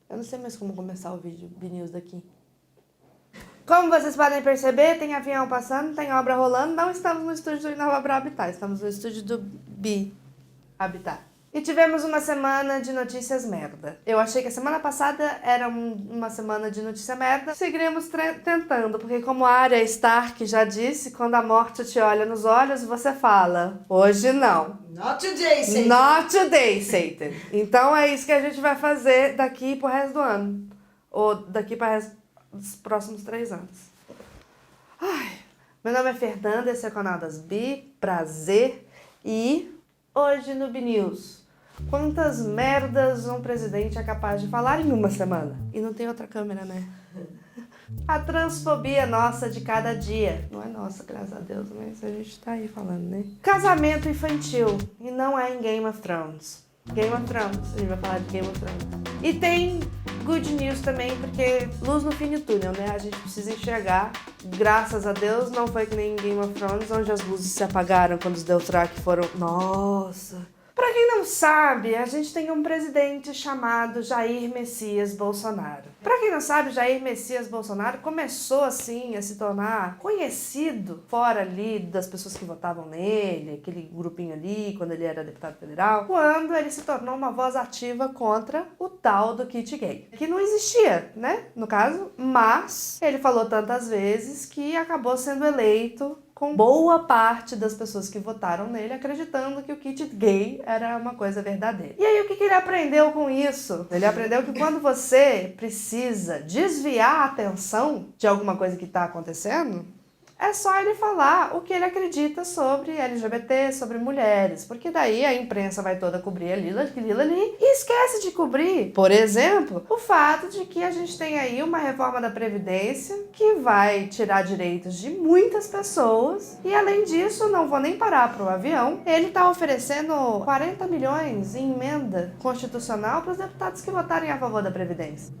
Eu não sei mais como começar o vídeo BNews daqui. Como vocês podem perceber, tem avião passando, tem obra rolando. Não estamos no estúdio do Inova para Habitar, estamos no estúdio do Bi Habitar. E tivemos uma semana de notícias merda. Eu achei que a semana passada era uma semana de notícia merda. Seguiremos tentando, porque como a Arya Stark já disse, quando a morte te olha nos olhos, você fala, hoje não. Not today, Satan. Not today, Satan. Então é isso que a gente vai fazer daqui pro resto do ano. Ou daqui para os próximos 3 anos. Ai, meu nome é Fernanda, esse é o canal das Bi, prazer. E hoje no BNews, quantas merdas um presidente é capaz de falar em uma semana? E não tem outra câmera, né? A transfobia nossa de cada dia. Não é nossa, graças a Deus, mas a gente tá aí falando, né? Casamento infantil. E não é em Game of Thrones. Game of Thrones, a gente vai falar de Game of Thrones. E tem good news também, porque luz no fim do túnel, né? A gente precisa enxergar. Graças a Deus, não foi que nem em Game of Thrones, onde as luzes se apagaram quando os Dothraki foram... Nossa! Pra quem não sabe, a gente tem um presidente chamado Jair Messias Bolsonaro. Pra quem não sabe, Jair Messias Bolsonaro começou assim a se tornar conhecido fora ali das pessoas que votavam nele, aquele grupinho ali, quando ele era deputado federal, quando ele se tornou uma voz ativa contra o tal do kit gay, que não existia, né, no caso, mas ele falou tantas vezes que acabou sendo eleito com boa parte das pessoas que votaram nele acreditando que o kit gay era uma coisa verdadeira. E aí o que ele aprendeu com isso? Ele aprendeu que quando você precisa desviar a atenção de alguma coisa que está acontecendo, é só ele falar o que ele acredita sobre LGBT, sobre mulheres, porque daí a imprensa vai toda cobrir aquilo ali e esquece de cobrir, por exemplo, o fato de que a gente tem aí uma reforma da Previdência que vai tirar direitos de muitas pessoas e, além disso, não vou nem parar pro avião, ele tá oferecendo 40 milhões em emenda constitucional para os deputados que votarem a favor da Previdência.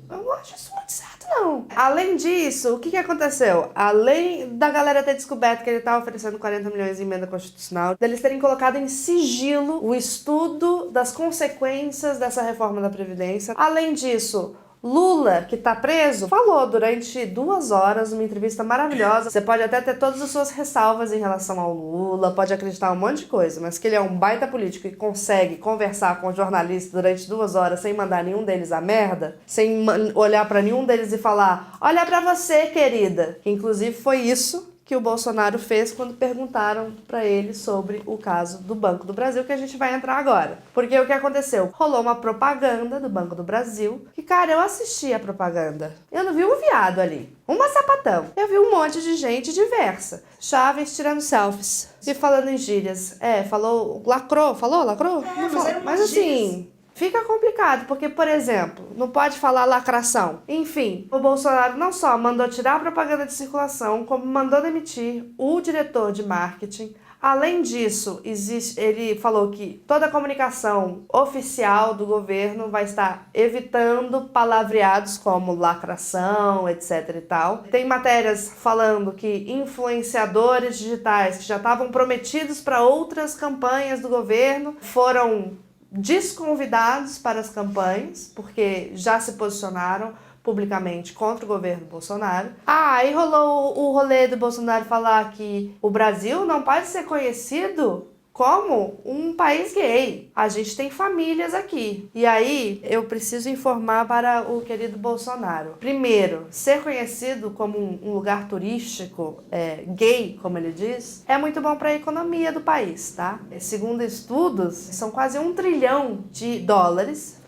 Eu não acho isso muito certo, não. Além disso, o que aconteceu? Além da galera ter descoberto que ele estava oferecendo 40 milhões em emenda constitucional, deles terem colocado em sigilo o estudo das consequências dessa reforma da Previdência. Além disso, Lula, que tá preso, falou durante 2 horas, uma entrevista maravilhosa. Você pode até ter todas as suas ressalvas em relação ao Lula, pode acreditar um monte de coisa, mas que ele é um baita político e consegue conversar com jornalistas durante 2 horas sem mandar nenhum deles a merda, sem olhar pra nenhum deles e falar, olha pra você, querida. Que inclusive foi isso que o Bolsonaro fez quando perguntaram pra ele sobre o caso do Banco do Brasil, que a gente vai entrar agora. Porque o que aconteceu? Rolou uma propaganda do Banco do Brasil, que, cara, eu assisti a propaganda. Eu não vi um viado ali, uma sapatão. Eu vi um monte de gente diversa. Chaves tirando selfies e falando em gírias. Falou, lacrou, falou? Lacrou? Não falou. Mas assim... Fica complicado, porque, por exemplo, não pode falar lacração. Enfim, o Bolsonaro não só mandou tirar a propaganda de circulação, como mandou demitir o diretor de marketing. Além disso, ele falou que toda a comunicação oficial do governo vai estar evitando palavreados como lacração, etc e tal. Tem matérias falando que influenciadores digitais que já estavam prometidos para outras campanhas do governo foram desconvidados para as campanhas, porque já se posicionaram publicamente contra o governo Bolsonaro. Aí rolou o rolê do Bolsonaro falar que o Brasil não pode ser conhecido como um país gay. A gente tem famílias aqui. E aí, eu preciso informar para o querido Bolsonaro. Primeiro, ser conhecido como um lugar turístico gay, como ele diz, é muito bom para a economia do país, tá? Segundo estudos, são quase $1 trilhão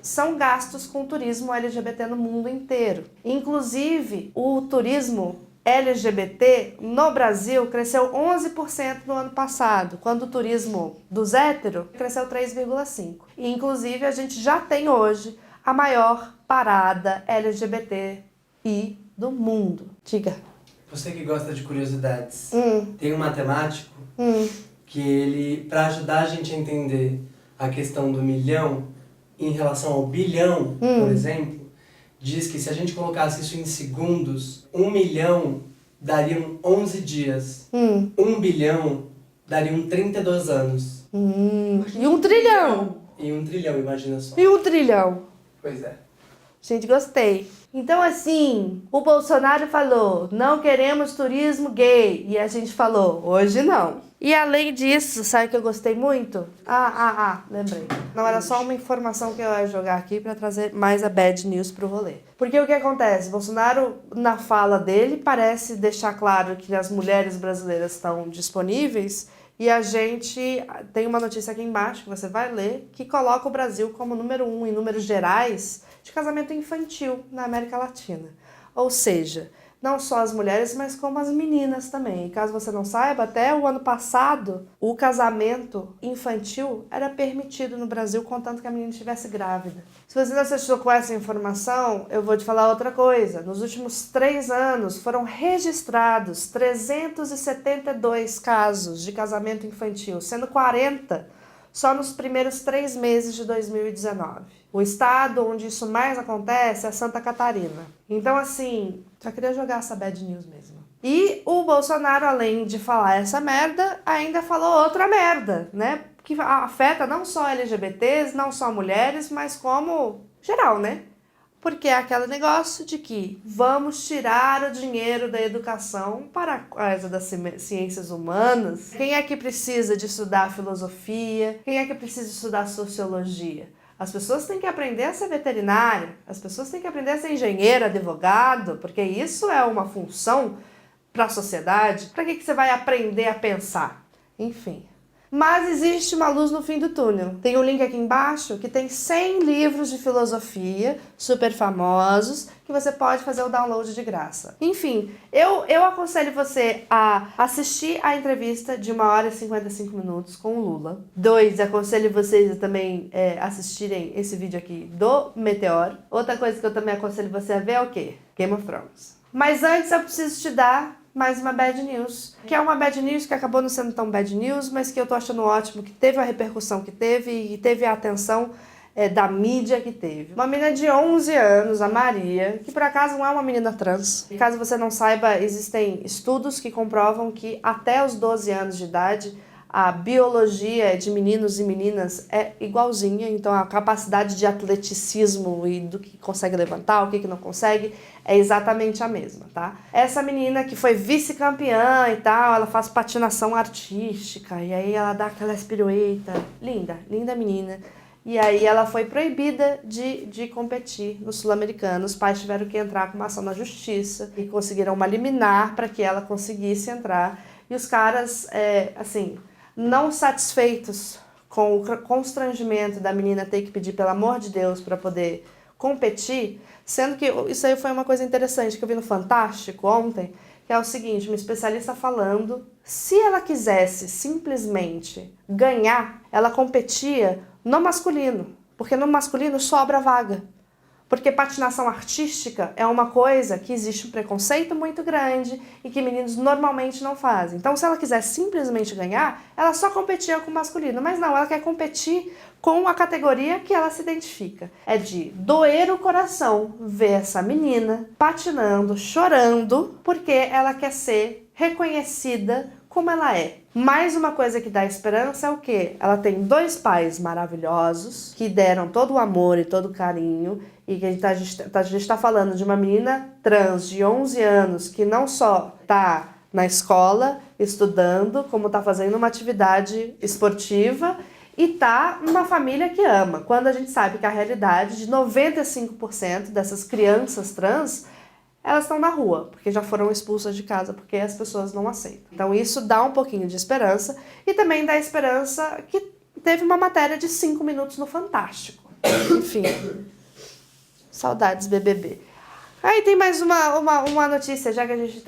são gastos com turismo LGBT no mundo inteiro. Inclusive, o turismo LGBT no Brasil cresceu 11% no ano passado, quando o turismo dos héteros cresceu 3,5%. E, inclusive, a gente já tem hoje a maior parada LGBTI do mundo. Diga. Você que gosta de curiosidades, tem um matemático que ele, para ajudar a gente a entender a questão do milhão em relação ao bilhão, por exemplo, diz que se a gente colocasse isso em segundos, 1 milhão dariam 11 dias. 1 bilhão dariam 32 anos. E 1 trilhão? E 1 trilhão, imagina só. E 1 trilhão? Pois é. Gente, gostei. Então, assim, o Bolsonaro falou, não queremos turismo gay. E a gente falou, hoje não. E além disso, sabe que eu gostei muito? Lembrei. Não, era só uma informação que eu ia jogar aqui pra trazer mais a bad news pro rolê. Porque o que acontece? Bolsonaro, na fala dele, parece deixar claro que as mulheres brasileiras estão disponíveis. E a gente tem uma notícia aqui embaixo, que você vai ler, que coloca o Brasil como número 1 em números gerais de casamento infantil na América Latina. Ou seja, não só as mulheres, mas como as meninas também. E caso você não saiba, até o ano passado, o casamento infantil era permitido no Brasil, contanto que a menina estivesse grávida. Se você não assistiu com essa informação, eu vou te falar outra coisa. Nos últimos 3 anos, foram registrados 372 casos de casamento infantil, sendo 40 só nos primeiros 3 meses de 2019. O estado onde isso mais acontece é Santa Catarina. Então, assim, só queria jogar essa bad news mesmo. E o Bolsonaro, além de falar essa merda, ainda falou outra merda, né? Que afeta não só LGBTs, não só mulheres, mas como geral, né? Porque é aquele negócio de que vamos tirar o dinheiro da educação para a coisa das ciências humanas. Quem é que precisa de estudar filosofia? Quem é que precisa estudar sociologia? As pessoas têm que aprender a ser veterinária, as pessoas têm que aprender a ser engenheiro, advogado, porque isso é uma função para a sociedade. Para que você vai aprender a pensar? Enfim. Mas existe uma luz no fim do túnel. Tem um link aqui embaixo que tem 100 livros de filosofia super famosos que você pode fazer o download de graça. Enfim, eu aconselho você a assistir a entrevista de 1h e 55 minutos com o Lula. 2, aconselho vocês a também assistirem esse vídeo aqui do Meteor. Outra coisa que eu também aconselho você a ver é o quê? Game of Thrones. Mas antes eu preciso te dar mais uma bad news, que é uma bad news que acabou não sendo tão bad news, mas que eu tô achando ótimo, que teve a repercussão que teve e teve a atenção da mídia que teve. Uma menina de 11 anos, a Maria, que por acaso não é uma menina trans. Caso você não saiba, existem estudos que comprovam que até os 12 anos de idade, a biologia de meninos e meninas é igualzinha, então a capacidade de atleticismo e do que consegue levantar, o que não consegue, é exatamente a mesma, tá? Essa menina que foi vice-campeã e tal, ela faz patinação artística, e aí ela dá aquela pirueta. Linda, linda menina. E aí ela foi proibida de competir no Sul-Americano. Os pais tiveram que entrar com uma ação na justiça e conseguiram uma liminar para que ela conseguisse entrar. E os caras, assim, não satisfeitos com o constrangimento da menina ter que pedir pelo amor de Deus para poder competir, sendo que isso aí foi uma coisa interessante que eu vi no Fantástico ontem, que é o seguinte, um especialista falando, se ela quisesse simplesmente ganhar, ela competia no masculino, porque no masculino sobra vaga. Porque patinação artística é uma coisa que existe um preconceito muito grande e que meninos normalmente não fazem. Então, se ela quiser simplesmente ganhar, ela só competia com o masculino. Mas não, ela quer competir com a categoria que ela se identifica. É de doer o coração ver essa menina patinando, chorando, porque ela quer ser reconhecida como ela é. Mais uma coisa que dá esperança é o quê? Ela tem 2 pais maravilhosos que deram todo o amor e todo o carinho e que a gente está falando de uma menina trans de 11 anos que não só está na escola estudando, como está fazendo uma atividade esportiva e tá numa família que ama. Quando a gente sabe que a realidade de 95% dessas crianças trans, elas estão na rua, porque já foram expulsas de casa, porque as pessoas não aceitam. Então isso dá um pouquinho de esperança e também dá esperança que teve uma matéria de 5 minutos no Fantástico. Enfim, saudades BBB. Aí tem mais uma notícia, já que a gente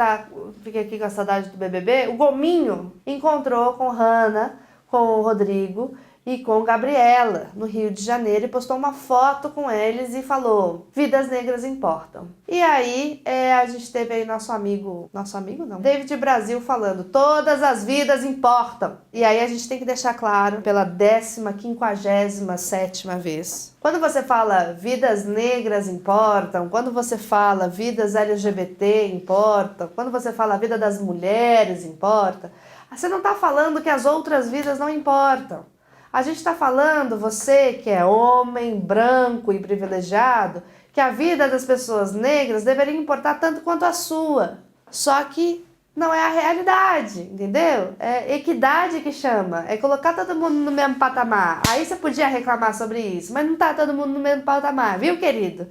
fica aqui com a saudade do BBB. O Gominho encontrou com Hannah, com o Rodrigo e com Gabriela, no Rio de Janeiro, e postou uma foto com eles e falou, vidas negras importam. E aí, a gente teve aí nosso amigo não, David Brasil falando, todas as vidas importam. E aí a gente tem que deixar claro, pela 15ª vez, quando você fala vidas negras importam, quando você fala vidas LGBT importam, quando você fala a vida das mulheres importa, você não está falando que as outras vidas não importam. A gente está falando, você que é homem, branco e privilegiado, que a vida das pessoas negras deveria importar tanto quanto a sua. Só que não é a realidade, entendeu? É equidade que chama, é colocar todo mundo no mesmo patamar. Aí você podia reclamar sobre isso, mas não tá todo mundo no mesmo patamar, viu, querido?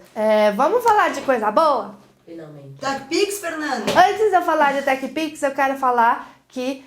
Vamos falar de coisa boa? Finalmente. TechPix, Fernanda? Antes de eu falar de TechPix, eu quero falar que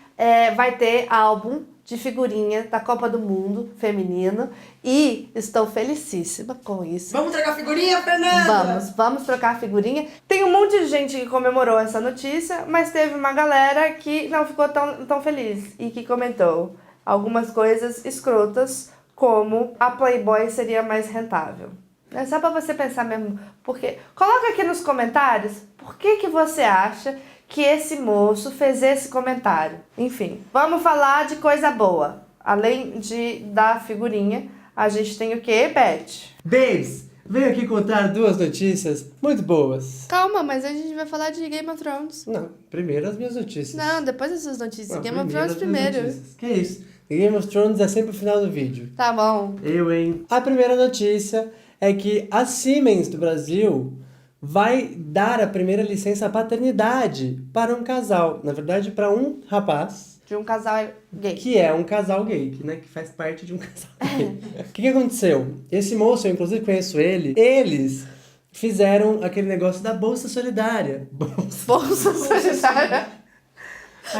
vai ter álbum de figurinha da Copa do Mundo feminino e estou felicíssima com isso. Vamos trocar figurinha, Fernanda? Vamos trocar figurinha. Tem um monte de gente que comemorou essa notícia, mas teve uma galera que não ficou tão feliz e que comentou algumas coisas escrotas, como a Playboy seria mais rentável. É só pra você pensar mesmo, porque coloca aqui nos comentários por que você acha que esse moço fez esse comentário. Enfim, vamos falar de coisa boa. Além da figurinha, a gente tem o quê, Beth? Babes, venho aqui contar 2 notícias muito boas. Calma, mas a gente vai falar de Game of Thrones. Não, primeiro as minhas notícias. Não, depois das suas notícias. Não, Game of Thrones as minhas primeiro. notícias. Que isso? Game of Thrones é sempre o final do vídeo. Tá bom. Hein? A primeira notícia é que a Siemens do Brasil vai dar a primeira licença paternidade para um casal. Na verdade, para um rapaz. De um casal gay. Que é um casal gay, né? Que faz parte de um casal gay. O que aconteceu? Esse moço, eu inclusive conheço ele, eles fizeram aquele negócio da Bolsa Solidária. Bolsa Solidária.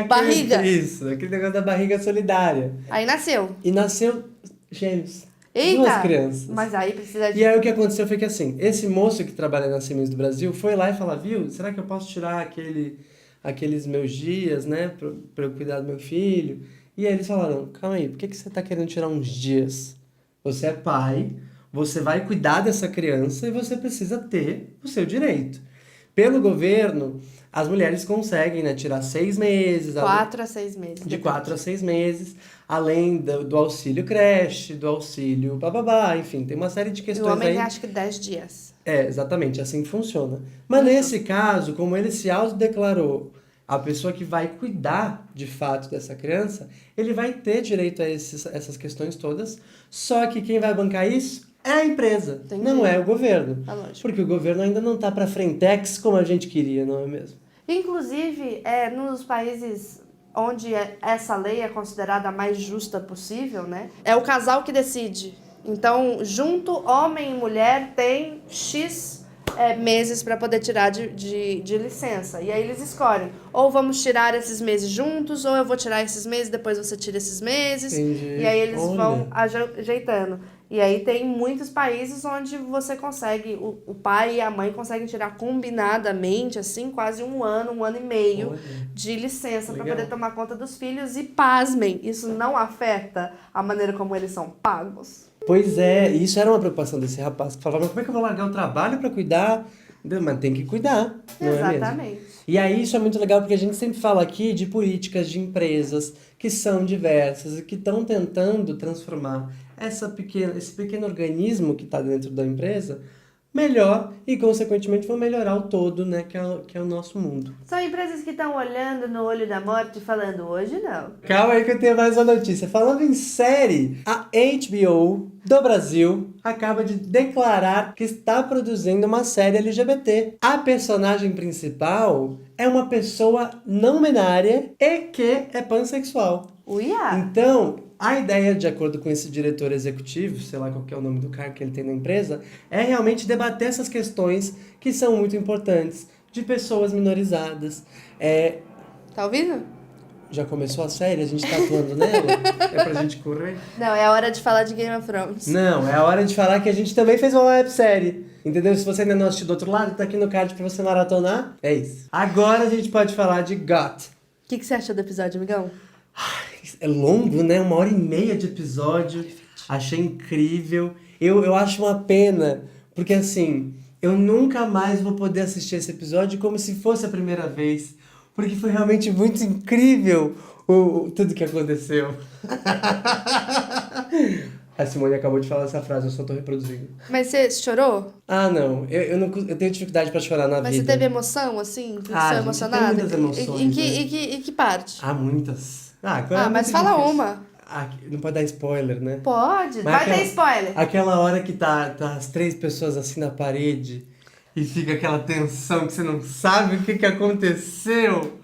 Barriga. Isso, aquele negócio da barriga solidária. Aí nasceu. E nasceu gêmeos. Eita! 2 crianças. Mas aí precisa de... E aí o que aconteceu foi que assim, esse moço que trabalha na Siemens do Brasil foi lá e falou, viu, será que eu posso tirar aqueles meus dias, né, pra eu cuidar do meu filho? E aí eles falaram, calma aí, por que você tá querendo tirar uns dias? Você é pai, você vai cuidar dessa criança e você precisa ter o seu direito. Pelo governo, as mulheres conseguem, né, tirar 6 meses. 4 a 6 meses. De 4 a 6 meses, além do auxílio creche, do auxílio bababá, enfim, tem uma série de E o questões homem aí. acho que 10 dias. Exatamente, assim funciona. Mas nesse caso, como ele se autodeclarou a pessoa que vai cuidar de fato dessa criança, ele vai ter direito a essas questões todas, só que quem vai bancar isso é a empresa, Entendi. não é o governo. Tá lógico. Porque o governo ainda não tá pra frentex como a gente queria, não é mesmo? Inclusive, nos países onde essa lei é considerada a mais justa possível, né? É o casal que decide. Então, junto, homem e mulher têm X meses para poder tirar de licença. E aí eles escolhem. Ou vamos tirar esses meses juntos, ou eu vou tirar esses meses, depois você tira esses meses. Entendi. E aí eles Olha. vão ajeitando. E aí tem muitos países onde você consegue, o pai e a mãe conseguem tirar combinadamente, assim, quase um ano e meio Olha. de licença para Legal. poder tomar conta dos filhos. E pasmem, isso não afeta a maneira como eles são pagos. Pois é, isso era uma preocupação desse rapaz, que falava, mas como é que eu vou largar o trabalho para cuidar? Mas tem que cuidar, não é mesmo? Exatamente. E aí isso é muito legal porque a gente sempre fala aqui de políticas de empresas que são diversas e que estão tentando transformar esse pequeno organismo que está dentro da empresa melhor e, consequentemente, vão melhorar o todo, né, que é o nosso mundo. São empresas que estão olhando no olho da morte e falando, hoje não. Calma aí que eu tenho mais uma notícia. Falando em série, a HBO do Brasil acaba de declarar que está produzindo uma série LGBT. A personagem principal é uma pessoa não binária e que é pansexual. Uia! Então, a ideia, de acordo com esse diretor executivo, sei lá qual que é o nome do cargo que ele tem na empresa, é realmente debater essas questões que são muito importantes, de pessoas minorizadas. Tá ouvindo? Já começou a série? A gente tá atuando nela? É pra gente correr? Não, é a hora de falar de Game of Thrones. Não, é a hora de falar que a gente também fez uma websérie. Entendeu? Se você ainda não assistiu do outro lado, tá aqui no card pra você maratonar. É isso. Agora a gente pode falar de GOT. O que você achou do episódio, amigão? É longo, né? 1h30 de episódio. Achei incrível. Eu acho uma pena, porque assim, eu nunca mais vou poder assistir esse episódio como se fosse a primeira vez. Porque foi realmente muito incrível tudo que aconteceu. A Simone acabou de falar essa frase, eu só tô reproduzindo. Mas você chorou? Ah, não. Eu tenho dificuldade pra chorar na Mas vida. você teve emoção, assim? Você Ah, ficou gente, emocionada? tem muitas emoções, Em que parte? Ah, muitas. Mas fala uma. Não pode dar spoiler, né? Pode, Mas vai ter spoiler. Aquela hora que tá as 3 pessoas assim na parede e fica aquela tensão que você não sabe o que aconteceu.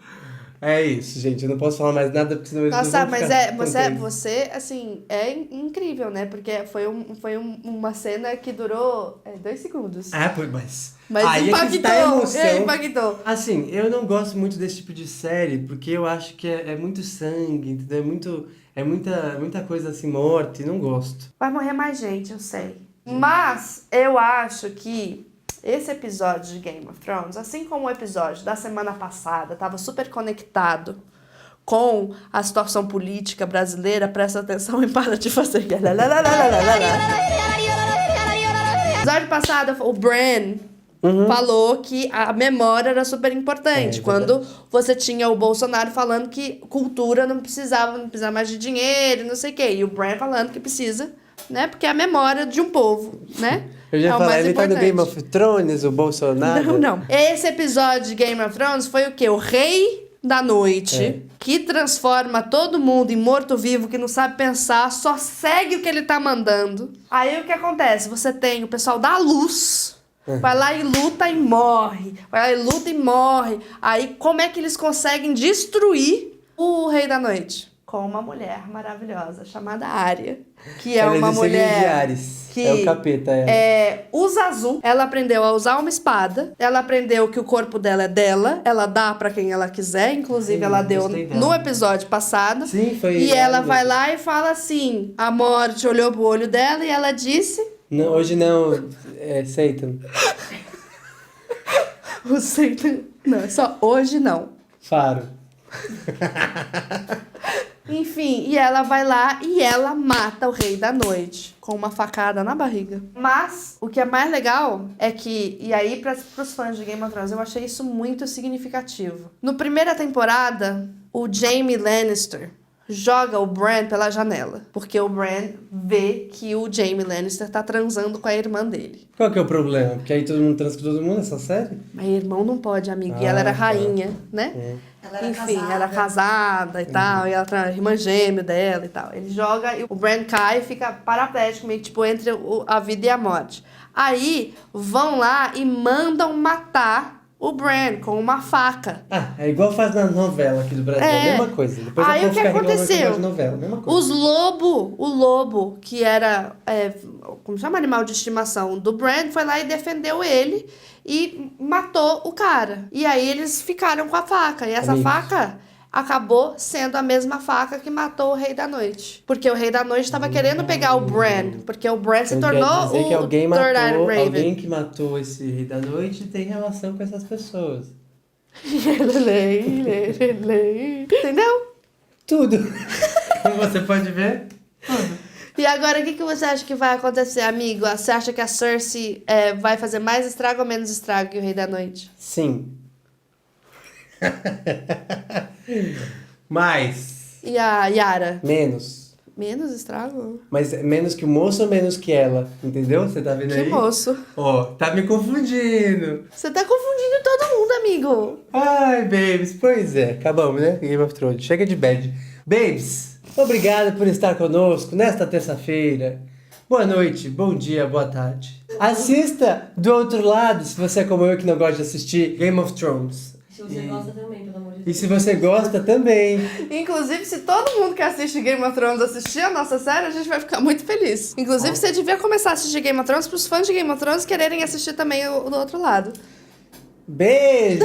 É isso, gente. Eu não posso falar mais nada porque senão eles Nossa, não vão mas ficar você, assim, é incrível, né? Porque foi uma cena que durou 2 segundos. Mas aí impactou, é que está a emoção. Impactou. Assim, eu não gosto muito desse tipo de série porque eu acho que é muito sangue, entendeu? Muita coisa assim, morte, não gosto. Vai morrer mais gente, eu sei. Mas eu acho que esse episódio de Game of Thrones, assim como o episódio da semana passada, estava super conectado com a situação política brasileira. Presta atenção e para de fazer. No episódio passado, o Bran falou que a memória era super importante. Quando você tinha o Bolsonaro falando que cultura não precisava mais de dinheiro, não sei o quê. E o Bran falando que precisa, né? Porque é a memória de um povo, né? Eu já falei, ele tá no Game of Thrones, o Bolsonaro. Não. Esse episódio de Game of Thrones foi o quê? O Rei da Noite, que transforma todo mundo em morto-vivo, que não sabe pensar, só segue o que ele tá mandando. Aí o que acontece? Você tem o pessoal da luz, vai lá e luta e morre. Vai lá e luta e morre. Aí como é que eles conseguem destruir o Rei da Noite? Com uma mulher maravilhosa chamada Arya, que é ela uma mulher de Ares. que É o capeta, ela. usa azul. Ela aprendeu a usar uma espada. Ela aprendeu que o corpo dela é dela. Ela dá pra quem ela quiser. Inclusive, ela deu no episódio passado. Sim, foi. E ela vai lá e fala assim: a morte olhou pro olho dela e ela disse... Não, hoje não, Satan. O Satan... Não, é só hoje não. Faro. Enfim, e ela vai lá e ela mata o Rei da Noite com uma facada na barriga. Mas o que é mais legal é que, e aí pros fãs de Game of Thrones, eu achei isso muito significativo. No primeira temporada, o Jaime Lannister joga o Bran pela janela, porque o Bran vê que o Jaime Lannister tá transando com a irmã dele. Qual que é o problema? Porque aí todo mundo transa com todo mundo nessa série? Mas irmão não pode, amiga. E ela era rainha, né? Ela era Enfim, casada. era casada e tal, e ela era irmã gêmea dela e tal. Ele joga e o Bran cai e fica paraplégico, meio que tipo entre a vida e a morte. Aí vão lá e mandam matar o Bran com uma faca. É igual faz na novela aqui do Brasil, a mesma coisa. Depois Aí o que aconteceu? De novela, mesma coisa. O lobo, que era, como chama, animal de estimação do Bran, foi lá e defendeu ele e matou o cara. E aí eles ficaram com a faca. E essa faca acabou sendo a mesma faca que matou o Rei da Noite. Porque o Rei da Noite estava querendo pegar o Bran. Porque o Bran se tornou quer dizer que alguém Third Eye Raven. alguém que matou esse Rei da Noite tem relação com essas pessoas. Entendeu? Tudo. Como você pode ver, tudo. E agora, o que você acha que vai acontecer, amigo? Você acha que a Cersei vai fazer mais estrago ou menos estrago que o Rei da Noite? Sim. Mais. E a Yara? Menos. Menos estrago? Mas menos que o moço ou menos que ela? Entendeu? Você tá vendo aí? Que moço. Tá me confundindo. Você tá confundindo todo mundo, amigo. Ai, babes, pois é. Acabamos, né? Game of Thrones. Chega de bad. Babes, obrigado por estar conosco nesta terça-feira. Boa noite, bom dia, boa tarde. Assista do outro lado, se você é como eu que não gosta de assistir Game of Thrones. Se você gosta também, pelo amor de Deus. E se você gosta também. Inclusive, se todo mundo que assiste Game of Thrones assistir a nossa série, a gente vai ficar muito feliz. Inclusive, você devia começar a assistir Game of Thrones pros fãs de Game of Thrones quererem assistir também o do outro lado. Beijo!